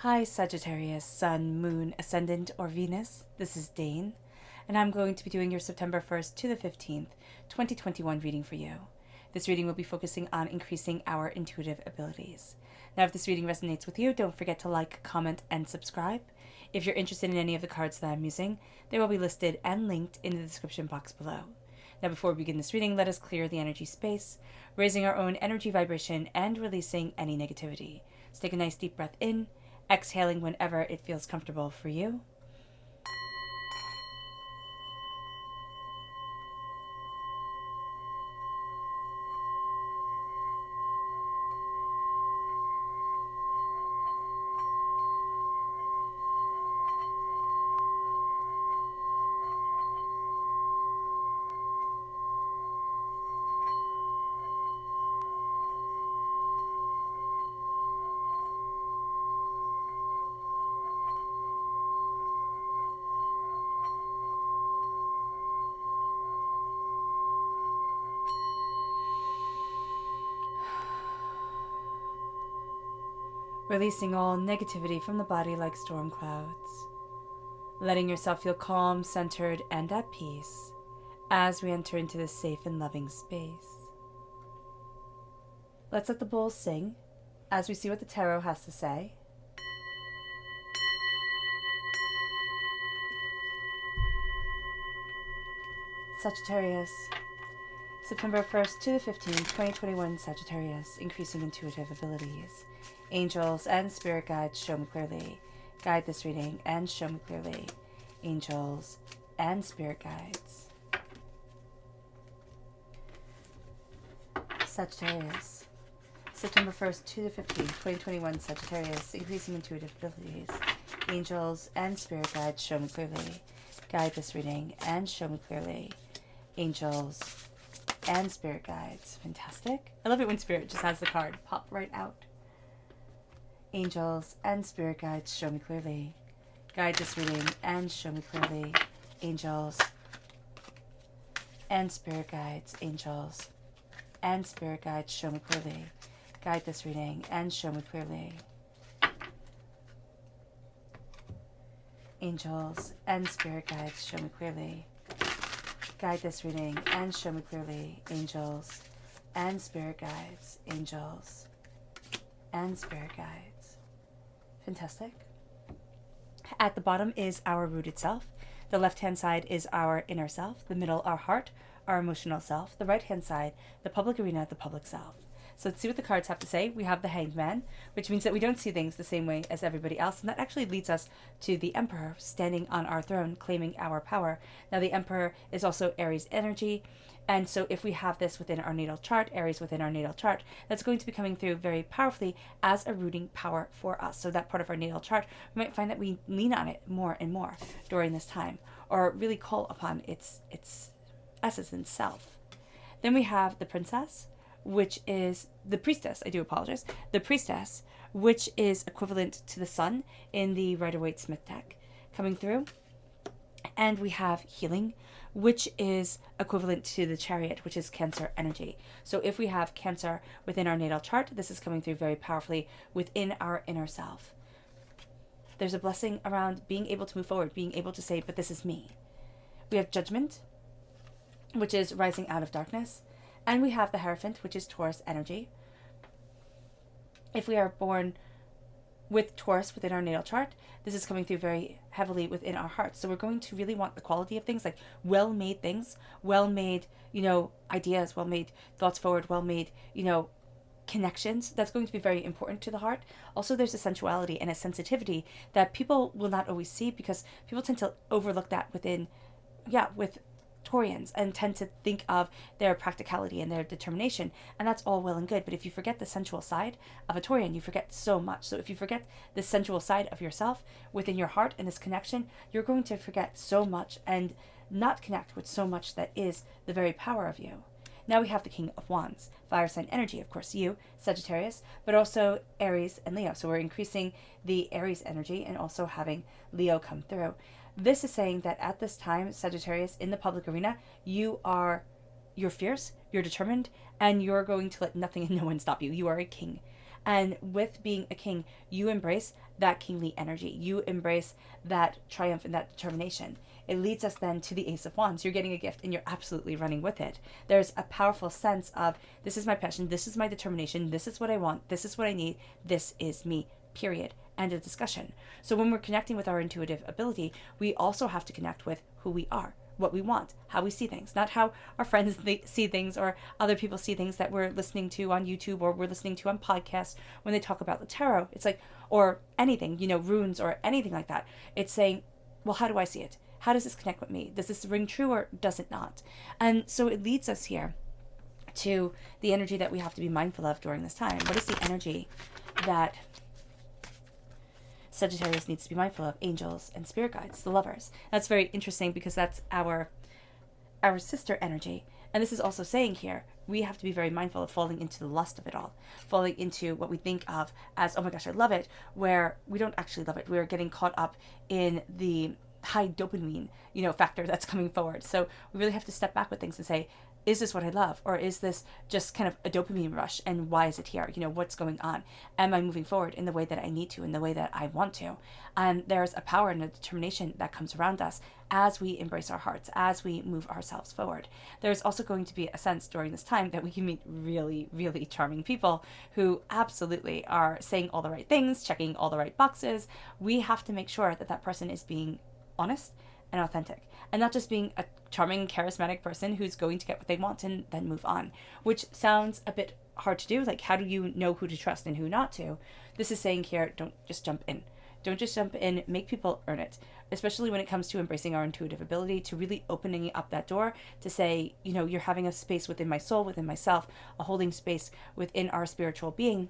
Hi Sagittarius, Sun, Moon, Ascendant, or Venus. This is Dane, and I'm going to be doing your September 1st to the 15th, 2021 reading for you. This reading will be focusing on increasing our intuitive abilities. Now, if this reading resonates with you, don't forget to like, comment, and subscribe. If you're interested in any of the cards that I'm using, they will be listed and linked in the description box below. Now, before we begin this reading, let us clear the energy space, raising our own energy vibration and releasing any negativity. So take a nice deep breath in, exhaling whenever it feels comfortable for you. Releasing all negativity from the body like storm clouds. Letting yourself feel calm, centered, and at peace as we enter into this safe and loving space. Let's let the bowls sing as we see what the tarot has to say. Sagittarius, September 1st to the 15th, 2021 Sagittarius, increasing intuitive abilities. Angels and spirit guides show me clearly. Guide this reading and show me clearly. Angels and spirit guides. Sagittarius, September 1st to the 15th, 2021 Sagittarius, increasing intuitive abilities. Angels and spirit guides show me clearly. Guide this reading and show me clearly. Angels and spirit guides. Fantastic. I love it when spirit just has the card pop right out. Angels and spirit guides show me clearly. Guide this reading and show me clearly. Angels and spirit guides. Angels and spirit guides show me clearly. Guide this reading and show me clearly. Angels and spirit guides show me clearly. Guide this reading and show me clearly. Angels and spirit guides. Angels and spirit guides. Fantastic. At the bottom is our rooted self. The left-hand side is our inner self. The middle, our heart, our emotional self. The right-hand side, the public arena, the public self. So let's see what the cards have to say. We have the Hanged Man, which means that we don't see things the same way as everybody else. And that actually leads us to the Emperor standing on our throne, claiming our power. Now, the Emperor is also Aries energy. And so if we have this within our natal chart, Aries within our natal chart, that's going to be coming through very powerfully as a rooting power for us. So that part of our natal chart, we might find that we lean on it more and more during this time, or really call upon its essence and self. Then we have the Princess, which is the Priestess. I do apologize. The Priestess, which is equivalent to the Sun in the Rider-Waite-Smith deck, coming through. And we have Healing, which is equivalent to the Chariot, which is Cancer energy. So if we have Cancer within our natal chart, this is coming through very powerfully within our inner self. There's a blessing around being able to move forward, being able to say, but this is me. We have Judgment, which is rising out of darkness. And we have the Hierophant, which is Taurus energy. If we are born with Taurus within our natal chart, this is coming through very heavily within our hearts. So we're going to really want the quality of things, like well-made things, well-made, ideas, well-made thoughts forward, well-made, connections. That's going to be very important to the heart. Also, there's a sensuality and a sensitivity that people will not always see because people tend to overlook that with Taurians and tend to think of their practicality and their determination, and that's all well and good, but if you forget the sensual side of a Taurian, you forget so much. So if you forget the sensual side of yourself within your heart and this connection, you're going to forget so much and not connect with so much that is the very power of you. Now we have the King of Wands, fire sign energy, of course, you, Sagittarius, but also Aries and Leo. So we're increasing the Aries energy and also having Leo come through. This is saying that at this time, Sagittarius, in the public arena, you're fierce, you're determined, and you're going to let nothing and no one stop you. You are a king. And with being a king, you embrace that kingly energy. You embrace that triumph and that determination. It leads us then to the Ace of Wands. You're getting a gift and you're absolutely running with it. There's a powerful sense of, this is my passion, this is my determination, this is what I want, this is what I need, this is me, period. End of discussion. So when we're connecting with our intuitive ability, we also have to connect with who we are, what we want, how we see things, not how our friends see things or other people see things that we're listening to on YouTube or we're listening to on podcasts when they talk about the tarot. It's like, or anything, runes or anything like that. It's saying, well, how do I see it? How does this connect with me? Does this ring true or does it not? And so it leads us here to the energy that we have to be mindful of during this time. What is the energy that Sagittarius needs to be mindful of? Angels and spirit guides, the lovers. That's very interesting because that's our sister energy. And this is also saying here, we have to be very mindful of falling into the lust of it all, falling into what we think of as, oh my gosh, I love it, where we don't actually love it. We're getting caught up in the high dopamine, factor that's coming forward. So we really have to step back with things and say, is this what I love? Or is this just kind of a dopamine rush? And why is it here? What's going on? Am I moving forward in the way that I need to, in the way that I want to? And there's a power and a determination that comes around us as we embrace our hearts, as we move ourselves forward. There's also going to be a sense during this time that we can meet really, really charming people who absolutely are saying all the right things, checking all the right boxes. We have to make sure that that person is being honest and authentic, and not just being a charming, charismatic person who's going to get what they want and then move on, which sounds a bit hard to do. Like, how do you know who to trust and who not to? This is saying here, don't just jump in. Don't just jump in, make people earn it, especially when it comes to embracing our intuitive ability, to really opening up that door to say, you're having a space within my soul, within myself, a holding space within our spiritual being.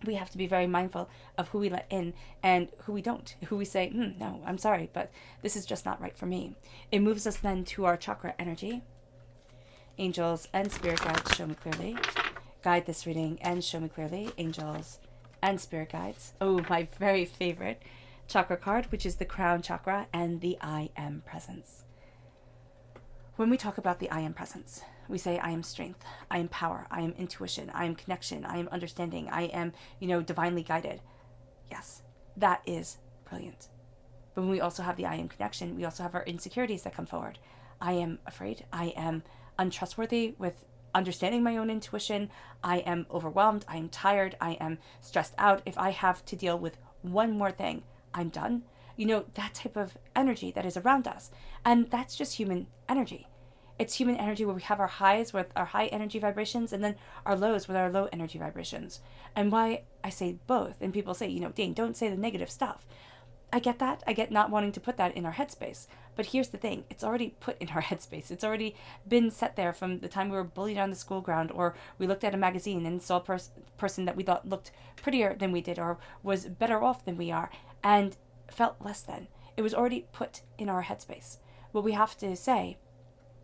We have to be very mindful of who we let in and who we don't, who we say, no, I'm sorry, but this is just not right for me. It moves us then to our chakra energy. Angels and spirit guides, show me clearly. Guide this reading and show me clearly. Angels and spirit guides. Oh, my very favorite chakra card, which is the crown chakra and the I am presence. When we talk about the I am presence, we say, I am strength, I am power, I am intuition, I am connection, I am understanding, I am, divinely guided. Yes, that is brilliant. But when we also have the I am connection, we also have our insecurities that come forward. I am afraid, I am untrustworthy with understanding my own intuition, I am overwhelmed, I am tired, I am stressed out. If I have to deal with one more thing, I'm done. That type of energy that is around us. And that's just human energy. It's human energy where we have our highs with our high energy vibrations and then our lows with our low energy vibrations. And why I say both, and people say, Dane, don't say the negative stuff. I get that. I get not wanting to put that in our headspace. But here's the thing. It's already put in our headspace. It's already been set there from the time we were bullied on the school ground, or we looked at a magazine and saw a person that we thought looked prettier than we did or was better off than we are and felt less than. It was already put in our headspace. What we have to say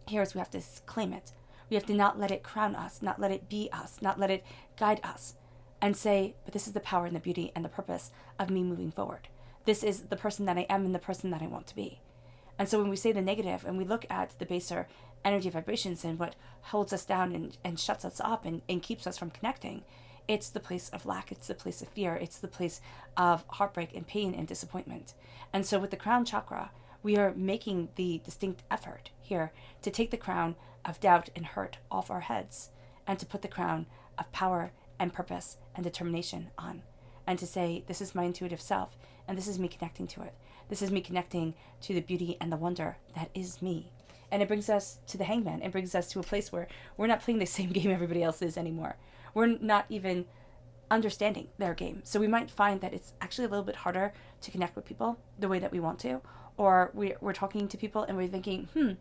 here is we have to claim it. We have to not let it crown us, not let it be us, not let it guide us, and say, but this is the power and the beauty and the purpose of me moving forward. This is the person that I am and the person that I want to be. And so when we say the negative and we look at the baser energy vibrations and what holds us down and shuts us up and keeps us from connecting, it's the place of lack, it's the place of fear, it's the place of heartbreak and pain and disappointment. And so with the crown chakra, we are making the distinct effort here to take the crown of doubt and hurt off our heads and to put the crown of power and purpose and determination on. And to say, this is my intuitive self and this is me connecting to it. This is me connecting to the beauty and the wonder that is me. And it brings us to the hangman. It brings us to a place where we're not playing the same game everybody else is anymore. We're not even understanding their game. So we might find that it's actually a little bit harder to connect with people the way that we want to. Or we're talking to people and we're thinking, we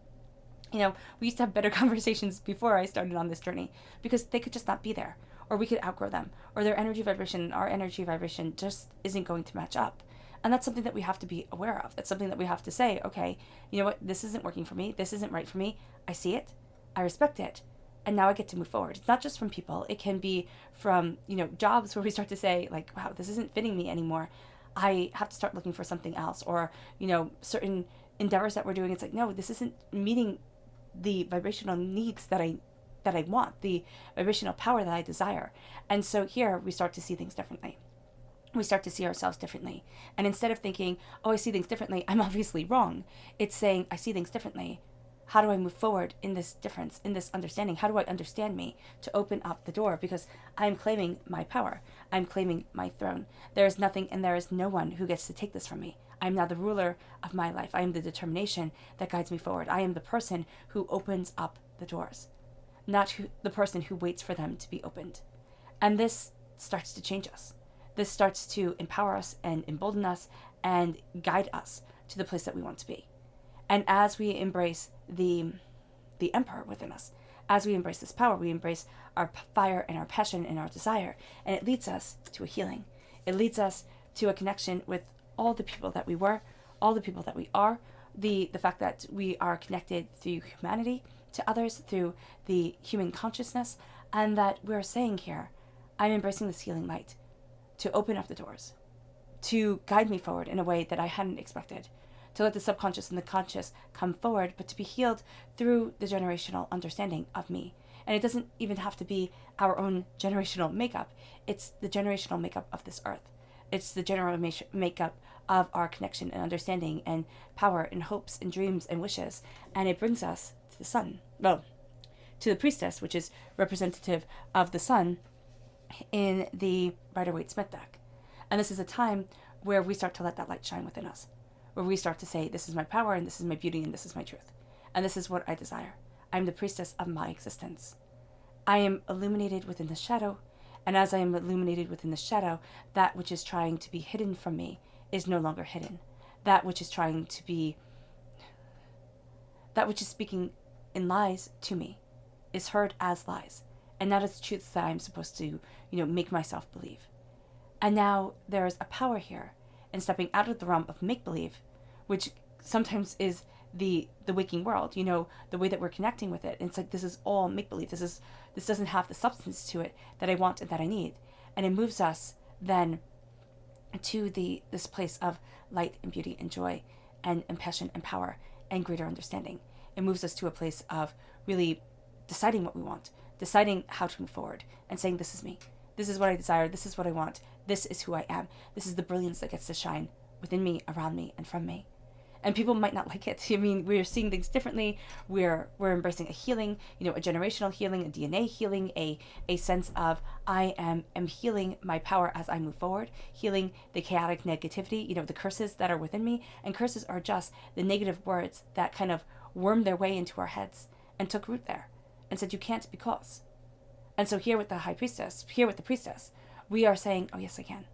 used to have better conversations before I started on this journey because they could just not be there. Or we could outgrow them. Or their energy vibration and our energy vibration just isn't going to match up. And that's something that we have to be aware of. That's something that we have to say, okay, you know what, this isn't working for me. This isn't right for me. I see it. I respect it. And now I get to move forward. It's not just from people. It can be from, jobs where we start to say, like, wow, this isn't fitting me anymore. I have to start looking for something else. Or, certain endeavors that we're doing, it's like, no, this isn't meeting the vibrational needs that I that I want, the vibrational power that I desire. And so here we start to see things differently. We start to see ourselves differently. And instead of thinking, oh, I see things differently, I'm obviously wrong, it's saying, I see things differently. How do I move forward in this difference, in this understanding? How do I understand me to open up the door? Because I'm claiming my power. I'm claiming my throne. There is nothing and there is no one who gets to take this from me. I am now the ruler of my life. I am the determination that guides me forward. I am the person who opens up the doors, not the person who waits for them to be opened. And this starts to change us. This starts to empower us and embolden us and guide us to the place that we want to be. And as we embrace the emperor within us, as we embrace this power, we embrace our fire and our passion and our desire, and it leads us to a healing. It leads us to a connection with all the people that we were, all the people that we are, the fact that we are connected through humanity to others, through the human consciousness, and that we're saying here, I'm embracing this healing light to open up the doors, to guide me forward in a way that I hadn't expected, to let the subconscious and the conscious come forward, but to be healed through the generational understanding of me. And it doesn't even have to be our own generational makeup. It's the generational makeup of this earth. It's the general makeup of our connection and understanding and power and hopes and dreams and wishes. And it brings us to the sun. Well, to the priestess, which is representative of the sun in the Rider-Waite-Smith deck. And this is a time where we start to let that light shine within us, where we start to say, this is my power and this is my beauty and this is my truth. And this is what I desire. I am the priestess of my existence. I am illuminated within the shadow, and as I am illuminated within the shadow, that which is trying to be hidden from me is no longer hidden. That which is trying to be, that which is speaking in lies to me is heard as lies, and not as truths that I'm supposed to, make myself believe. And now there is a power here in stepping out of the realm of make-believe, which sometimes is the waking world, the way that we're connecting with it. And it's like, this is all make-believe. This doesn't have the substance to it that I want and that I need. And it moves us then to this place of light and beauty and joy and passion and power and greater understanding. It moves us to a place of really deciding what we want, deciding how to move forward, and saying, this is me. This is what I desire. This is what I want. This is who I am. This is the brilliance that gets to shine within me, around me, and from me. And people might not like it. I mean, we're seeing things differently. We're embracing a healing, a generational healing, a DNA healing, a sense of I am healing my power as I move forward, healing the chaotic negativity, the curses that are within me. And curses are just the negative words that kind of wormed their way into our heads and took root there and said, you can't because. And so here with the high priestess, here with the priestess, we are saying, oh, yes, I can.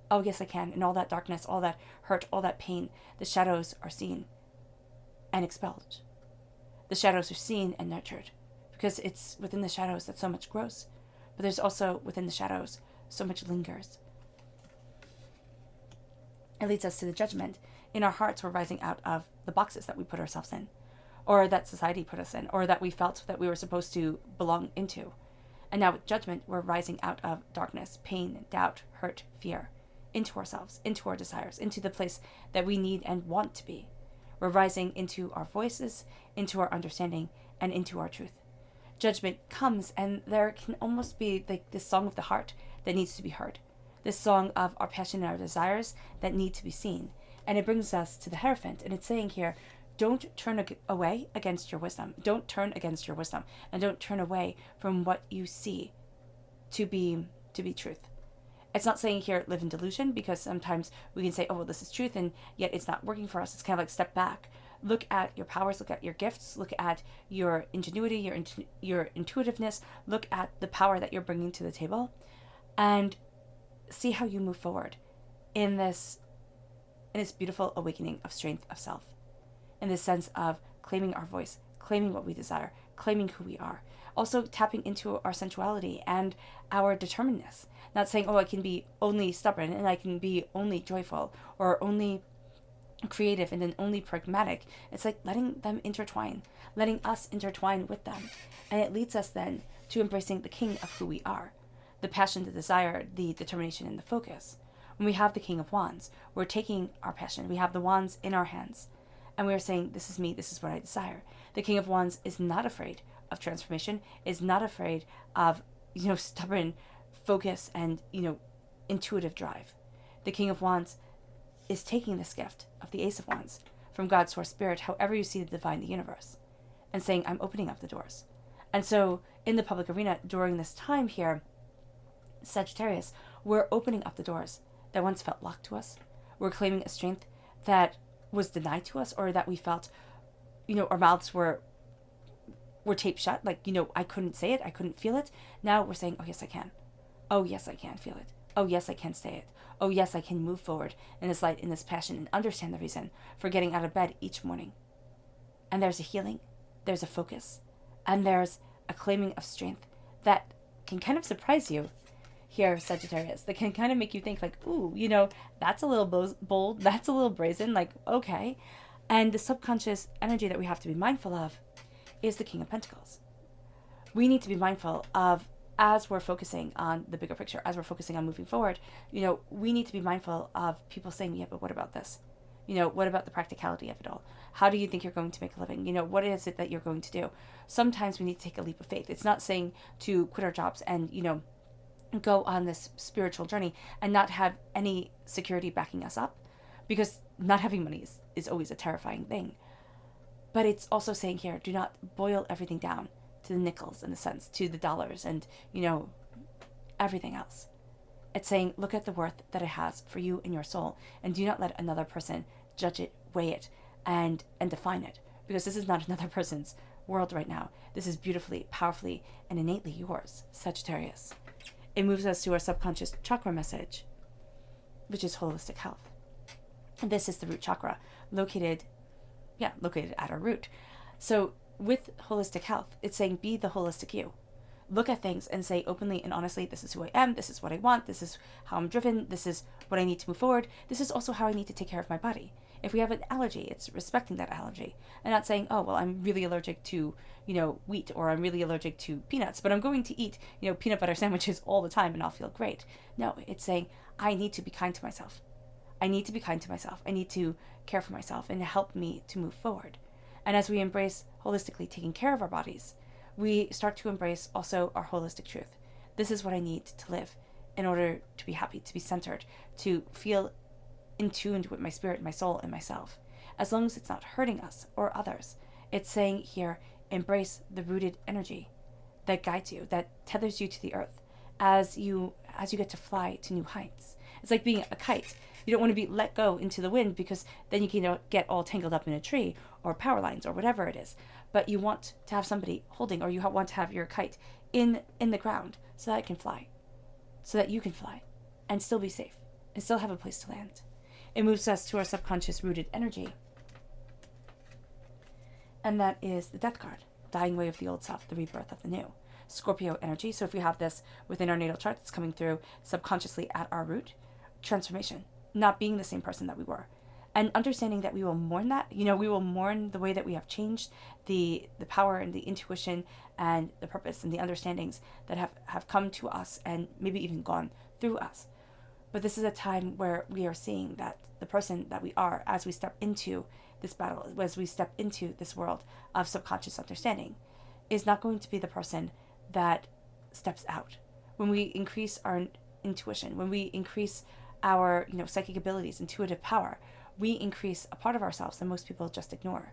Oh, yes, I can. And all that darkness, all that hurt, all that pain, the shadows are seen and expelled. The shadows are seen and nurtured because it's within the shadows that so much grows. But there's also within the shadows so much lingers. It leads us to the judgment. In our hearts, we're rising out of the boxes that we put ourselves in, or that society put us in, or that we felt that we were supposed to belong into. And now with judgment, we're rising out of darkness, pain, doubt, hurt, fear, into ourselves, into our desires, into the place that we need and want to be. We're rising into our voices, into our understanding, and into our truth. Judgment comes, and there can almost be like this song of the heart that needs to be heard, this song of our passion and our desires that need to be seen. And it brings us to the Hierophant, and it's saying here, don't turn away against your wisdom. Don't turn against your wisdom, and don't turn away from what you see to be truth. It's not saying here live in delusion, because sometimes we can say, oh, well, this is truth, and yet it's not working for us. It's kind of like step back. Look at your powers, look at your gifts, look at your ingenuity, your intuitiveness, look at the power that you're bringing to the table, and see how you move forward in this beautiful awakening of strength of self, in this sense of claiming our voice, claiming what we desire, claiming who we are. Also tapping into our sensuality and our determinedness. Not saying, oh, I can be only stubborn and I can be only joyful or only creative and then only pragmatic. It's like letting them intertwine, letting us intertwine with them. And it leads us then to embracing the king of who we are, the passion, the desire, the determination, and the focus. When we have the King of Wands, we're taking our passion. We have the wands in our hands. And we are saying, this is me, this is what I desire. The King of Wands is not afraid of transformation is not afraid of, stubborn focus and, intuitive drive. The King of Wands is taking this gift of the Ace of Wands from God's source spirit, however you see the divine, the universe, and saying, I'm opening up the doors. And so in the public arena during this time here, Sagittarius, we're opening up the doors that once felt locked to us. We're claiming a strength that was denied to us, or that we felt, our mouths were taped shut. Like, I couldn't say it. I couldn't feel it. Now we're saying, oh, yes, I can. Oh, yes, I can feel it. Oh, yes, I can say it. Oh, yes, I can move forward in this light, in this passion, and understand the reason for getting out of bed each morning. And there's a healing, there's a focus, and there's a claiming of strength that can kind of surprise you here, Sagittarius, that can kind of make you think like, ooh, that's a little bold, that's a little brazen, like, okay. And the subconscious energy that we have to be mindful of is the King of Pentacles. We need to be mindful of, as we're focusing on the bigger picture, as we're focusing on moving forward, we need to be mindful of people saying, yeah, but what about this? What about the practicality of it all? How do you think you're going to make a living? What is it that you're going to do? Sometimes we need to take a leap of faith. It's not saying to quit our jobs and, go on this spiritual journey and not have any security backing us up, because not having money is always a terrifying thing. But it's also saying here, do not boil everything down to the nickels and the cents, to the dollars and, everything else. It's saying, look at the worth that it has for you and your soul, and do not let another person judge it, weigh it, and define it, because this is not another person's world right now. This is beautifully, powerfully, and innately yours, Sagittarius. It moves us to our subconscious chakra message, which is holistic health. And this is the root chakra, located at our root. So with holistic health, it's saying, be the holistic you. Look at things and say openly and honestly, this is who I am, this is what I want, this is how I'm driven, this is what I need to move forward, this is also how I need to take care of my body. If we have an allergy, it's respecting that allergy and not saying, oh, well, I'm really allergic to, wheat, or I'm really allergic to peanuts, but I'm going to eat, peanut butter sandwiches all the time and I'll feel great. No, it's saying, I need to be kind to myself. I need to be kind to myself. I need to care for myself and help me to move forward. And as we embrace holistically taking care of our bodies, we start to embrace also our holistic truth. This is what I need to live in order to be happy, to be centered, to feel in tune with my spirit, my soul, and myself. As long as it's not hurting us or others, it's saying here, embrace the rooted energy that guides you, that tethers you to the earth as you get to fly to new heights. It's like being a kite. You don't want to be let go into the wind, because then you can get all tangled up in a tree or power lines or whatever it is. But you want to have somebody holding, or you want to have your kite in the ground so that it can fly, so that you can fly and still be safe and still have a place to land. It moves us to our subconscious rooted energy. And that is the Death card, dying away of the old self, the rebirth of the new. Scorpio energy. So if we have this within our natal chart, that's coming through subconsciously at our root, transformation, not being the same person that we were. And understanding that we will mourn that, we will mourn the way that we have changed, the power and the intuition and the purpose and the understandings that have come to us and maybe even gone through us. But this is a time where we are seeing that the person that we are, as we step into this battle, as we step into this world of subconscious understanding, is not going to be the person that steps out. When we increase our intuition, when we increase our psychic abilities, intuitive power, we increase a part of ourselves that most people just ignore.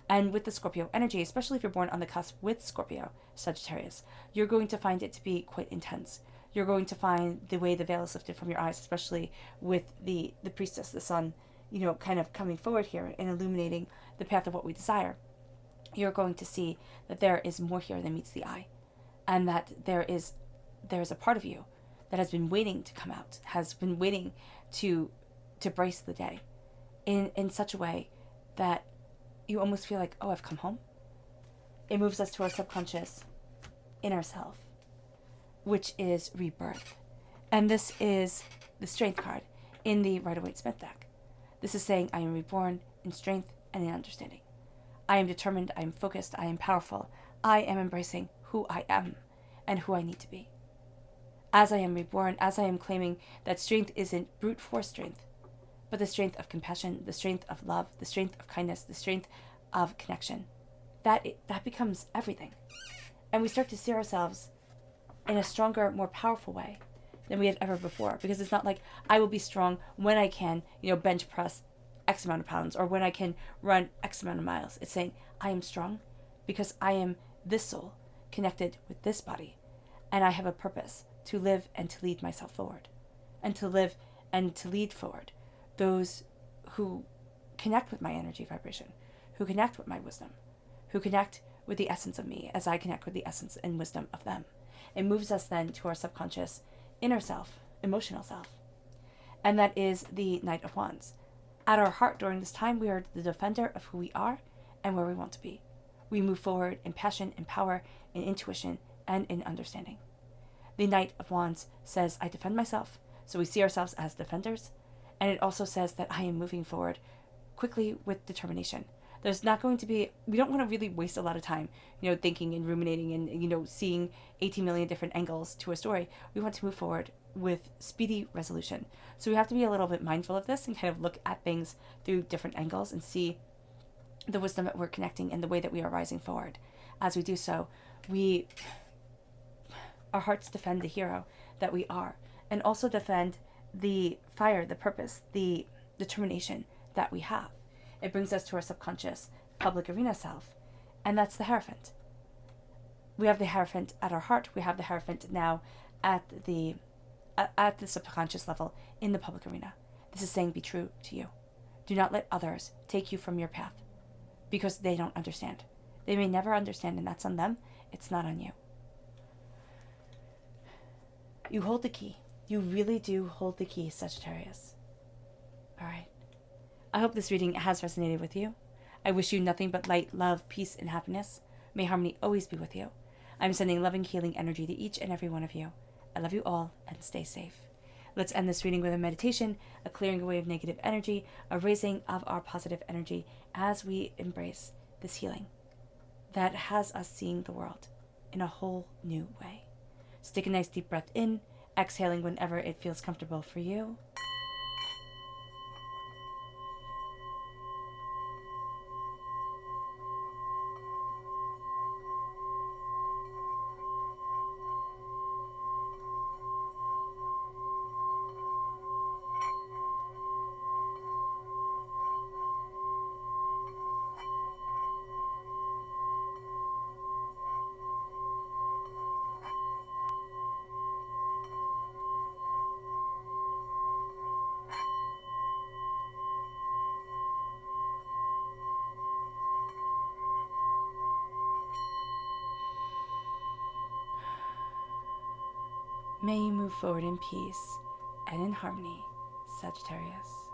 And with the Scorpio energy, especially if you're born on the cusp with Scorpio, Sagittarius, you're going to find it to be quite intense. You're going to find the way the veil is lifted from your eyes, especially with the priestess, the sun, kind of coming forward here and illuminating the path of what we desire. You're going to see that there is more here than meets the eye, and that there is a part of you that has been waiting to come out, has been waiting to brace the day in such a way that you almost feel like, oh, I've come home. It moves us to our subconscious inner self, which is rebirth. And this is the strength card in the Rider-Waite-Smith deck. This is saying, I am reborn in strength and in understanding. I am determined, I am focused, I am powerful. I am embracing who I am and who I need to be. As I am reborn, as I am claiming that strength isn't brute force strength, but the strength of compassion, the strength of love, the strength of kindness, the strength of connection. That becomes everything. And we start to see ourselves in a stronger, more powerful way than we had ever before. Because it's not like I will be strong when I can, bench press X amount of pounds, or when I can run X amount of miles. It's saying I am strong because I am this soul connected with this body. And I have a purpose to live and to lead myself forward. And to live and to lead forward those who connect with my energy vibration, who connect with my wisdom, who connect with the essence of me as I connect with the essence and wisdom of them. It moves us then to our subconscious inner self, emotional self. And that is the Knight of Wands. At our heart during this time, we are the defender of who we are and where we want to be. We move forward in passion, in power, in intuition, and in understanding. The Knight of Wands says, I defend myself. So we see ourselves as defenders. And it also says that I am moving forward quickly with determination. There's not going to be, we don't want to really waste a lot of time, thinking and ruminating and, seeing 18 million different angles to a story. We want to move forward with speedy resolution. So we have to be a little bit mindful of this and kind of look at things through different angles and see the wisdom that we're connecting and the way that we are rising forward. As we do so, our hearts defend the hero that we are, and also defend the fire, the purpose, the determination that we have. It brings us to our subconscious public arena self, and that's the Hierophant. We have the Hierophant at our heart. We have the Hierophant now at the subconscious level in the public arena. This is saying, be true to you. Do not let others take you from your path, because they don't understand. They may never understand, and that's on them. It's not on you. You hold the key. You really do hold the key, Sagittarius. All right. I hope this reading has resonated with you. I wish you nothing but light, love, peace, and happiness. May harmony always be with you. I'm sending loving, healing energy to each and every one of you. I love you all, and stay safe. Let's end this reading with a meditation, a clearing away of negative energy, a raising of our positive energy as we embrace this healing that has us seeing the world in a whole new way. So take a nice deep breath in, exhaling whenever it feels comfortable for you. May you move forward in peace and in harmony, Sagittarius.